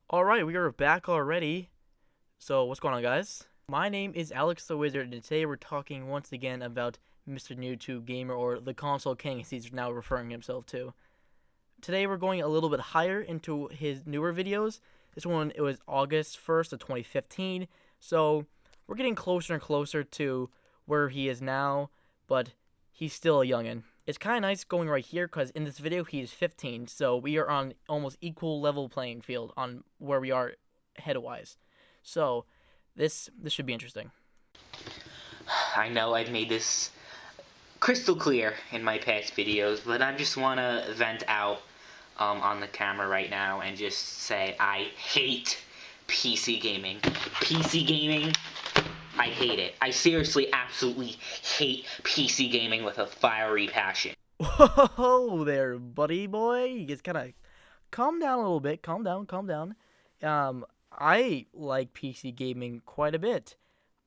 Alright, we are back already. So, what's going on, guys? My name is Alex the Wizard, and today we're talking once again about Mr. Nubetoob Gamer, or the Console King as he's now referring himself to. Today we're going a little bit higher into his newer videos. This one, it was August 1st of 2015, so we're getting closer and closer to where he is now, but he's still a youngin'. It's kind of nice going right here because in this video he is 15, so we are on almost equal level playing field on where we are head-wise. So this should be interesting. I know I've made this crystal clear in my past videos, but I just want to vent out on the camera right now and just say I hate PC gaming. PC gaming, I hate it. I seriously, absolutely hate PC gaming with a fiery passion. Whoa there, buddy boy. You just gotta calm down a little bit. Calm down. I like PC gaming quite a bit.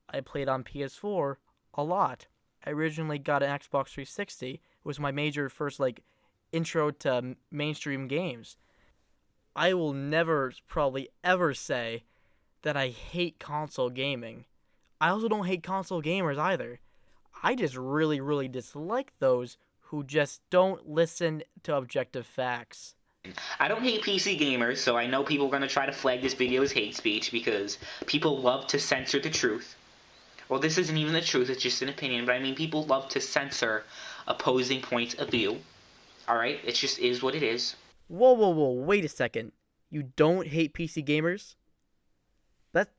I played on PS4 a lot. I originally got an Xbox 360. It was my major first, intro to mainstream games. I will never, probably ever say that I hate console gaming. I also don't hate console gamers either. I just really dislike those who just don't listen to objective facts. I don't hate PC gamers, so I know people are going to try to flag this video as hate speech because people love to censor the truth. Well, this isn't even the truth, it's just an opinion, but I mean people love to censor opposing points of view. Alright? It just is what it is. Whoa, wait a second. You don't hate PC gamers?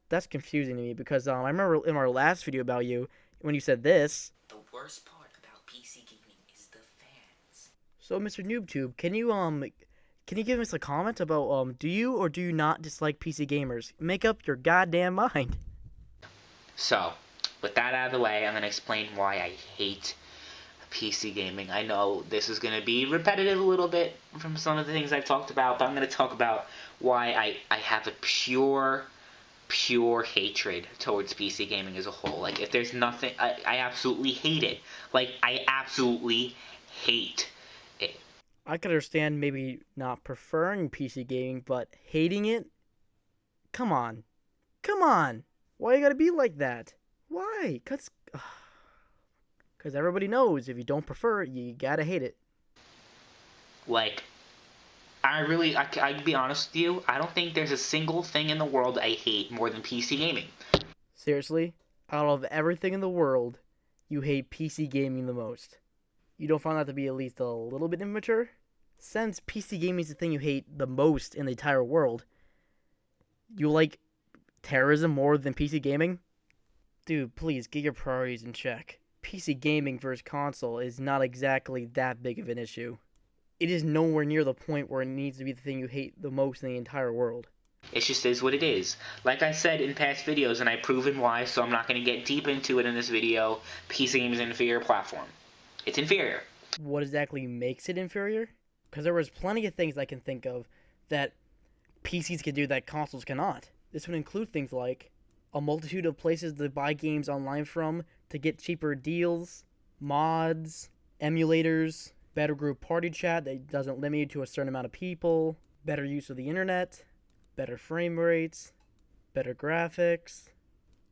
That's confusing to me because I remember in our last video about you, when you said this. The worst part about PC gaming is the fans. So, Mr. Nubetoob, can you give us a comment about do you or do you not dislike PC gamers? Make up your goddamn mind. So, with that out of the way, I'm going to explain why I hate PC gaming. I know this is going to be repetitive a little bit from some of the things I've talked about, but I'm going to talk about why I have a pure hatred towards PC gaming as a whole. Like, if there's nothing, I absolutely hate it. Like, I absolutely hate it. I could understand maybe not preferring PC gaming, but hating it? Come on. Why you gotta be like that? Why? Cause everybody knows if you don't prefer it, you gotta hate it. Like, I'd be honest with you, I don't think there's a single thing in the world I hate more than PC gaming. Seriously? Out of everything in the world, you hate PC gaming the most. You don't find that to be at least a little bit immature? Since PC gaming is the thing you hate the most in the entire world, you like terrorism more than PC gaming? Dude, please get your priorities in check. PC gaming versus console is not exactly that big of an issue. It is nowhere near the point where it needs to be the thing you hate the most in the entire world. It just is what it is. Like I said in past videos, and I've proven why, so I'm not going to get deep into it in this video, PC gaming is an inferior platform. It's inferior. What exactly makes it inferior? Because there was plenty of things I can think of that PCs can do that consoles cannot. This would include things like a multitude of places to buy games online from to get cheaper deals, mods, emulators, better group party chat that doesn't limit you to a certain amount of people, better use of the internet, better frame rates, better graphics.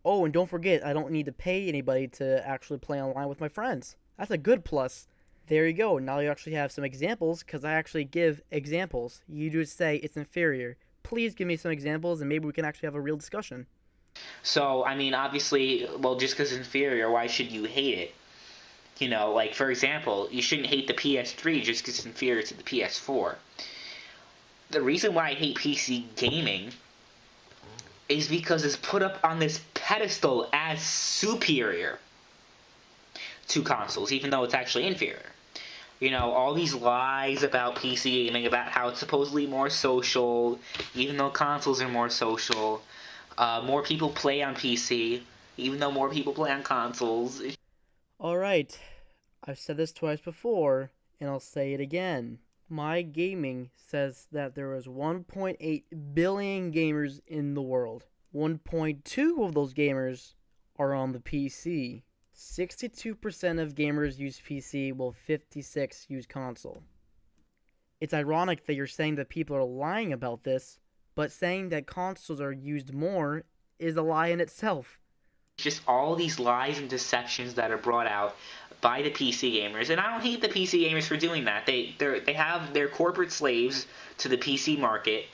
Oh, and don't forget, I don't need to pay anybody to actually play online with my friends. That's a good plus. There you go. Now you actually have some examples, because I actually give examples. You just say it's inferior. Please give me some examples, and maybe we can actually have a real discussion. So, I mean, obviously, well, just because it's inferior, why should you hate it? You know, like, for example, you shouldn't hate the PS3 just because it's inferior to the PS4. The reason why I hate PC gaming is because it's put up on this pedestal as superior to consoles, even though it's actually inferior. You know, all these lies about PC gaming, about how it's supposedly more social, even though consoles are more social. More people play on PC, even though more people play on consoles. Alright, I've said this twice before, and I'll say it again. My gaming says that there is 1.8 billion gamers in the world. 1.2 of those gamers are on the PC. 62% of gamers use PC, while 56% use console. It's ironic that you're saying that people are lying about this But saying that consoles are used more is a lie in itself. Just all these lies and deceptions that are brought out by the PC gamers, and I don't hate the PC gamers for doing that. They're corporate slaves to the PC market.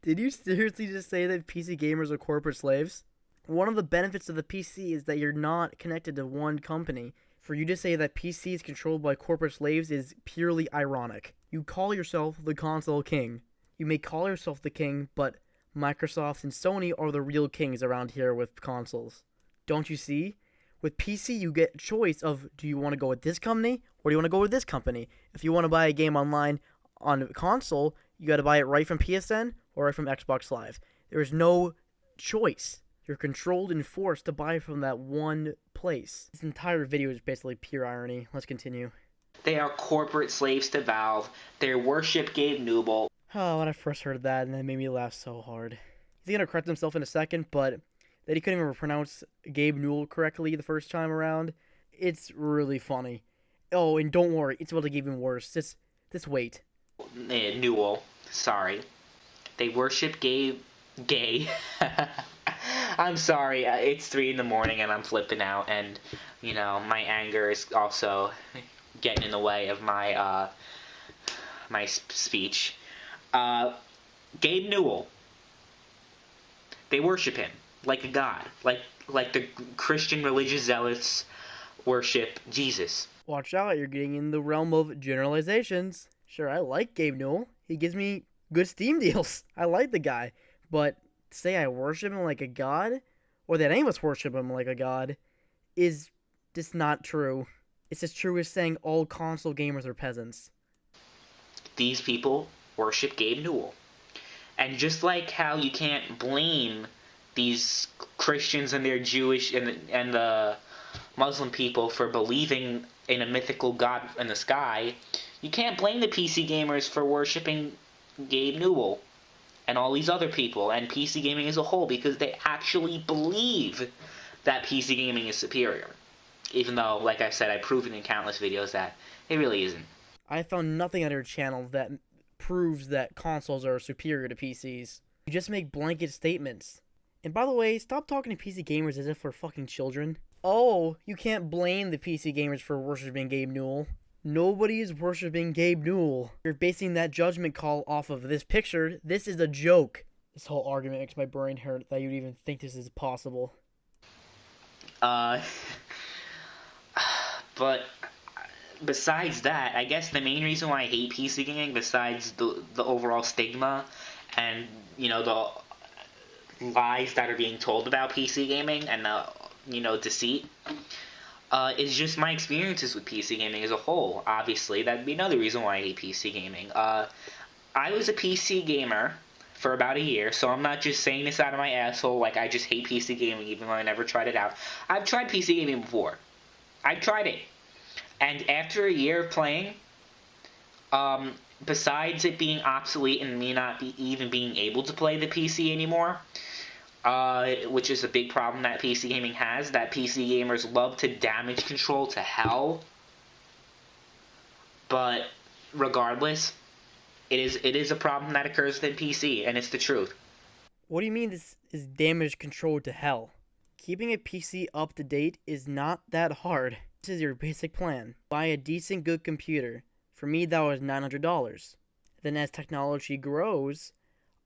Did you seriously just say that PC gamers are corporate slaves? One of the benefits of the PC is that you're not connected to one company. For you to say that PC is controlled by corporate slaves is purely ironic. You call yourself the console king. You may call yourself the king, but Microsoft and Sony are the real kings around here with consoles. Don't you see? With PC, you get a choice of, do you want to go with this company or do you want to go with this company? If you want to buy a game online on a console, you got to buy it right from PSN or right from Xbox Live. There is no choice. You're controlled and forced to buy from that one place. This entire video is basically pure irony. Let's continue. They are corporate slaves to Valve. They worship Gabe Newell. Oh, when I first heard that, and that made me laugh so hard. He's gonna correct himself in a second, but that he couldn't even pronounce Gabe Newell correctly the first time around, it's really funny. Oh, and don't worry, it's about to get even worse. Just wait. Newell, sorry. They worship Gay. I'm sorry, it's 3 in the morning and I'm flipping out, and, you know, my anger is also getting in the way of my, my speech. Gabe Newell. They worship him like a god, like the Christian religious zealots worship Jesus. Watch out, you're getting in the realm of generalizations. Sure, I like Gabe Newell. He gives me good Steam deals. I like the guy. But to say I worship him like a god, or that any of us worship him like a god, is just not true. It's as true as saying all console gamers are peasants. These people worship Gabe Newell. And just like how you can't blame these Christians and their Jewish and the Muslim people for believing in a mythical god in the sky, you can't blame the PC gamers for worshiping Gabe Newell and all these other people and PC gaming as a whole, because they actually believe that PC gaming is superior. Even though, like I said, I've proven in countless videos that it really isn't. I found nothing on your channel that proves that consoles are superior to PCs. You just make blanket statements. And by the way, stop talking to PC gamers as if we're fucking children. Oh, you can't blame the PC gamers for worshiping Gabe Newell. Nobody is worshiping Gabe Newell. You're basing that judgment call off of this picture. This is a joke. This whole argument makes my brain hurt that you'd even think this is possible. But besides that, I guess the main reason why I hate PC gaming, besides the overall stigma and, you know, the lies that are being told about PC gaming and the, you know, deceit, is just my experiences with PC gaming as a whole. Obviously, that'd be another reason why I hate PC gaming. I was a PC gamer for about a year, so I'm not just saying this out of my asshole like I just hate PC gaming even though I never tried it out. I've tried PC gaming before. I tried it. And after a year of playing, besides it being obsolete and me not even being able to play the PC anymore, which is a big problem that PC gaming has, that PC gamers love to damage control to hell. But regardless, it is a problem that occurs within PC, and it's the truth. What do you mean this is damage control to hell? Keeping a PC up to date is not that hard. This is your basic plan. Buy a decent good computer. For me, that was $900. Then as technology grows,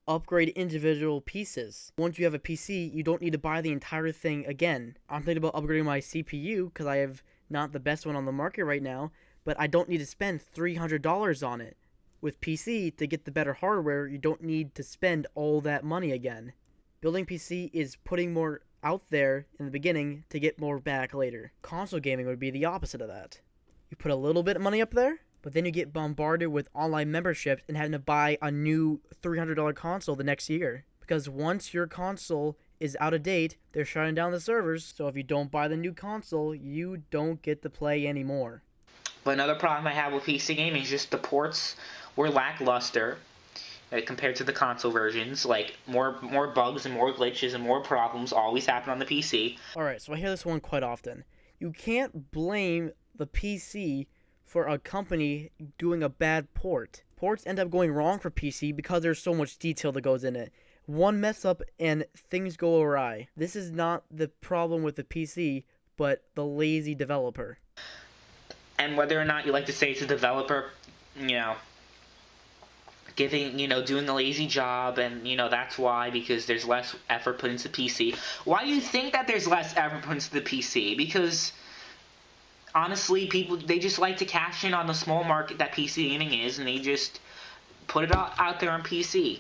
upgrade individual pieces. Once you have a PC, you don't need to buy the entire thing again. I'm thinking about upgrading my CPU because I have not the best one on the market right now, but I don't need to spend $300 on it. With PC, to get the better hardware, you don't need to spend all that money again. Building PC is putting more out there in the beginning to get more back later. Console gaming would be the opposite of that. You put a little bit of money up there, but then you get bombarded with online memberships and having to buy a new $300 console the next year. Because once your console is out of date, they're shutting down the servers, so if you don't buy the new console, you don't get to play anymore. But another problem I have with PC gaming is just the ports were lackluster compared to the console versions. Like, more bugs and more glitches and more problems always happen on the PC. Alright, so I hear this one quite often. You can't blame the PC for a company doing a bad port. Ports end up going wrong for PC because there's so much detail that goes in it. One mess up and things go awry. This is not the problem with the PC, but the lazy developer. And whether or not you like to say it's a developer, doing a lazy job, and that's why, because there's less effort put into PC. Why do you think that there's less effort put into the PC? Because honestly, people, they just like to cash in on the small market that PC gaming is, and they just put it out there on PC.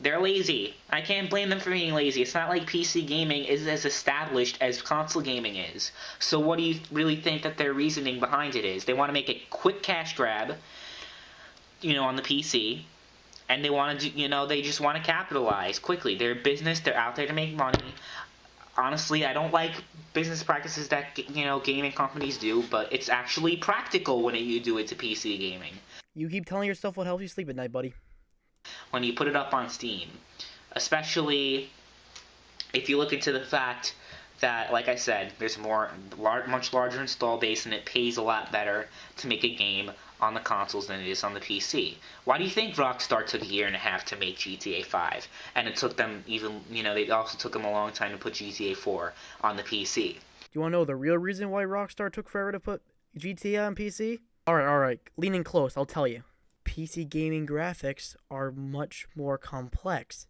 They're lazy. I can't blame them for being lazy. It's not like PC gaming is as established as console gaming is. So what do you really think that their reasoning behind it is? They want to make a quick cash grab, on the PC, and they want to, they just want to capitalize quickly. They're a business. They're out there to make money. Honestly, I don't like business practices that, gaming companies do, but it's actually practical when you do it to PC gaming. You keep telling yourself what helps you sleep at night, buddy. When you put it up on Steam. Especially if you look into the fact that, like I said, there's much larger install base, and it pays a lot better to make a game on the consoles than it is on the PC. Why do you think Rockstar took a year and a half to make GTA 5? And it took them they also took them a long time to put GTA 4 on the PC. Do you want to know the real reason why Rockstar took forever to put GTA on PC? Alright, leaning close, I'll tell you. PC gaming graphics are much more complex.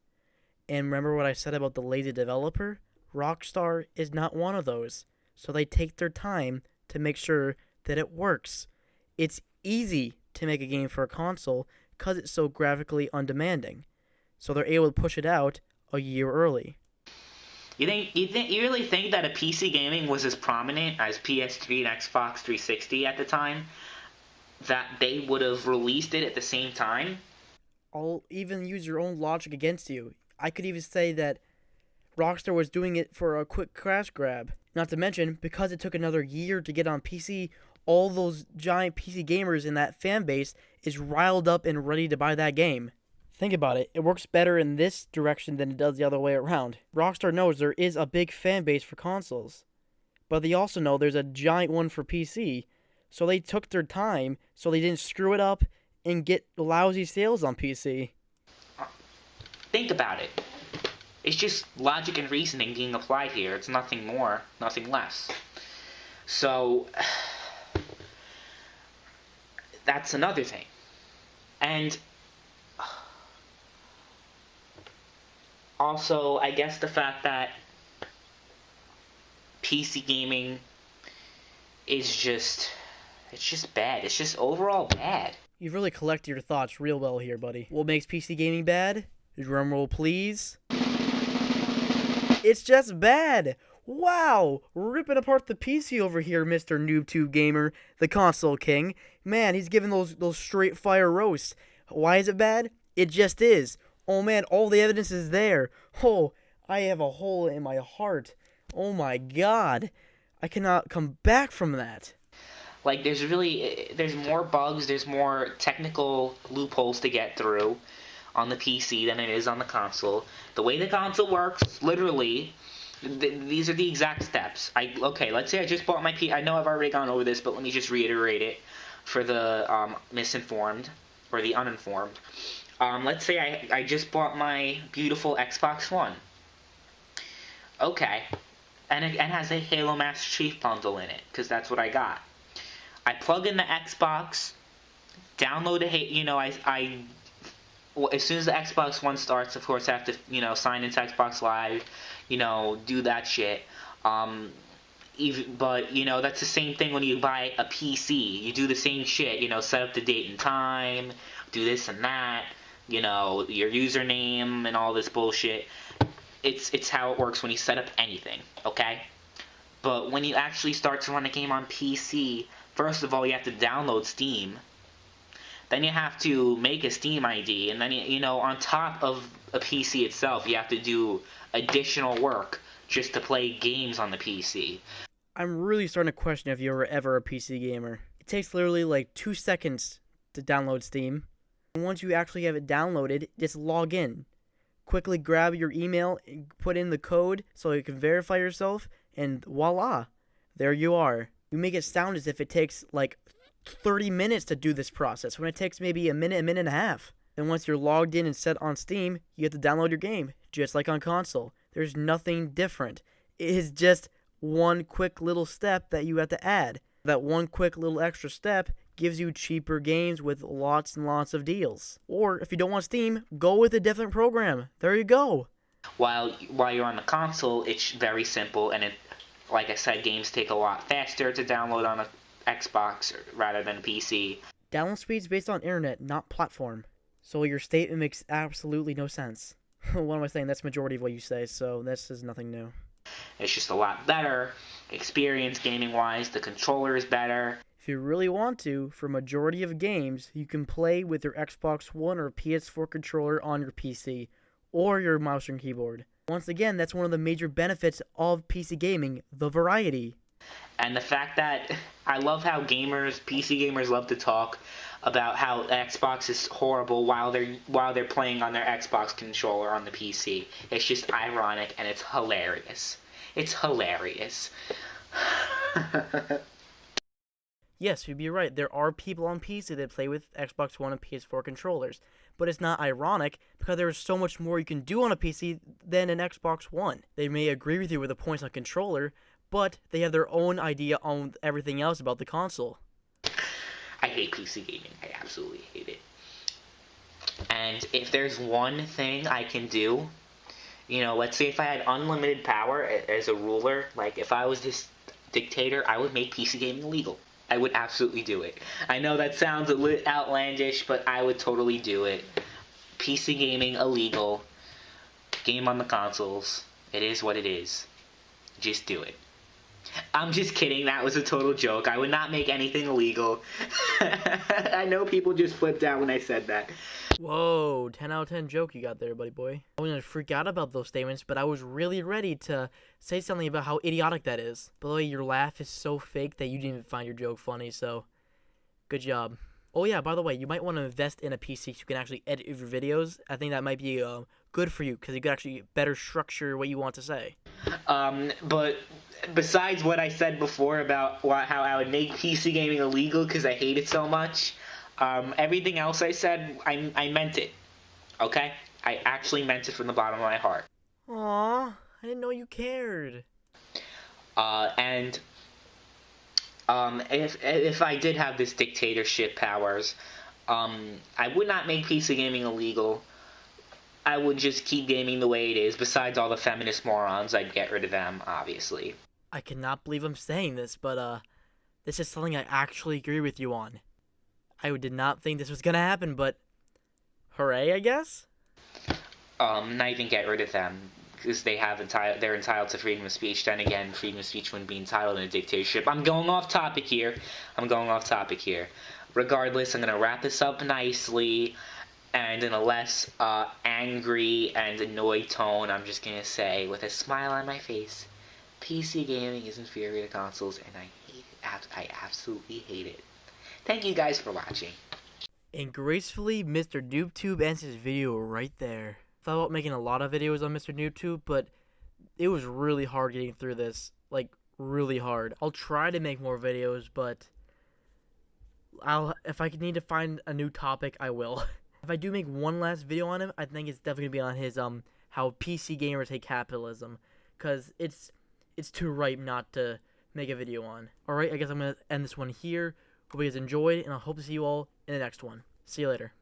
And remember what I said about the lazy developer? Rockstar is not one of those. So they take their time to make sure that it works. It's easy to make a game for a console because it's so graphically undemanding. So they're able to push it out a year early. You really think that a PC gaming was as prominent as PS3 and Xbox 360 at the time? That they would have released it at the same time? I'll even use your own logic against you. I could even say that Rockstar was doing it for a quick crash grab. Not to mention, because it took another year to get on PC, all those giant PC gamers in that fan base is riled up and ready to buy that game. Think about it. It works better in this direction than it does the other way around. Rockstar knows there is a big fan base for consoles, but they also know there's a giant one for PC. So they took their time so they didn't screw it up and get lousy sales on PC. Think about it. It's just logic and reasoning being applied here. It's nothing more, nothing less. So, that's another thing. And also, I guess the fact that PC gaming is just... it's just bad. It's just overall bad. You've really collected your thoughts real well here, buddy. What makes PC gaming bad? Drumroll, please. It's just bad. Wow, ripping apart the PC over here, Mr. Nubetoob Gamer, the console king. Man, he's giving those straight fire roasts. Why is it bad? It just is. Oh man, all the evidence is there. Oh, I have a hole in my heart. Oh my god. I cannot come back from that. Like, there's more bugs, there's more technical loopholes to get through on the PC than it is on the console. The way the console works, literally, these are the exact steps. Okay, let's say I just bought my I know I've already gone over this, but let me just reiterate it for the misinformed or the uninformed. Let's say I just bought my beautiful Xbox One. Okay, and it has a Halo Master Chief bundle in it, because that's what I got. I plug in the Xbox, download as soon as the Xbox One starts, of course, I have to, sign into Xbox Live, do that shit. But, that's the same thing when you buy a PC. You do the same shit, set up the date and time, do this and that, your username and all this bullshit. It's how it works when you set up anything, okay? But when you actually start to run a game on PC, first of all, you have to download Steam. Then you have to make a Steam ID, and then, on top of a PC itself, you have to do additional work just to play games on the PC. I'm really starting to question if you were ever a PC gamer. It takes literally like 2 seconds to download Steam. And once you actually have it downloaded, just log in. Quickly grab your email, put in the code so you can verify yourself, and voila, there you are. You make it sound as if it takes like 30 minutes to do this process when it takes maybe a minute and a half. And once you're logged in and set on Steam, you get to download your game, just like on console. There's nothing different. It is just one quick little step that you have to add. That one quick little extra step gives you cheaper games with lots and lots of deals. Or if you don't want Steam, go with a different program. There you go. While you're on the console, it's very simple, and like I said, games take a lot faster to download on a Xbox rather than a PC. Download speeds based on internet, not platform. So your statement makes absolutely no sense. What am I saying? That's the majority of what you say, so this is nothing new. It's just a lot better experience gaming-wise. The controller is better. If you really want to, for majority of games, you can play with your Xbox One or PS4 controller on your PC, or your mouse and keyboard. Once again, that's one of the major benefits of PC gaming, the variety. And the fact that I love how PC gamers love to talk about how Xbox is horrible while they're playing on their Xbox controller on the PC. It's just ironic and it's hilarious. It's hilarious. Yes, you'd be right. There are people on PC that play with Xbox One and PS4 controllers. But it's not ironic because there is so much more you can do on a PC than an Xbox One. They may agree with you with the points on controller, but they have their own idea on everything else about the console. I hate PC gaming. I absolutely hate it. And if there's one thing I can do, let's say if I had unlimited power as a ruler, like if I was this dictator, I would make PC gaming illegal. I would absolutely do it. I know that sounds a little outlandish, but I would totally do it. PC gaming illegal. Game on the consoles. It is what it is. Just do it. I'm just kidding. That was a total joke. I would not make anything illegal. I know people just flipped out when I said that. Whoa, 10 out of 10 joke you got there, buddy boy. I was going to freak out about those statements, but I was really ready to say something about how idiotic that is. By the way, your laugh is so fake that you didn't even find your joke funny, so good job. Oh yeah, by the way, you might want to invest in a PC so you can actually edit your videos. I think that might be good for you because you could actually better structure what you want to say. But besides what I said before about how I would make PC gaming illegal because I hate it so much, everything else I said, I meant it. Okay? I actually meant it from the bottom of my heart. Aww, I didn't know you cared. If I did have this dictatorship powers, I would not make PC gaming illegal. I would just keep gaming the way it is. Besides all the feminist morons, I'd get rid of them, obviously. I cannot believe I'm saying this, but this is something I actually agree with you on. I did not think this was gonna happen, but hooray, I guess? Not even get rid of them, because they're entitled to freedom of speech. Then again, freedom of speech wouldn't be entitled in a dictatorship. I'm going off topic here. Regardless, I'm gonna wrap this up nicely, and in a less angry and annoyed tone, I'm just gonna say, with a smile on my face, PC gaming is inferior to consoles, and I hate it. I absolutely hate it. Thank you guys for watching. And gracefully, Mr. Nubebtoob ends his video right there. Thought about making a lot of videos on Mr. Nubebtoob, but it was really hard getting through this. Like, really hard. I'll try to make more videos, but if I need to find a new topic, I will. If I do make one last video on him, I think it's definitely gonna be on his how PC gamers hate capitalism, cause it's too ripe not to make a video on. All right, I guess I'm gonna end this one here. Hope you guys enjoyed, and I hope to see you all in the next one. See you later.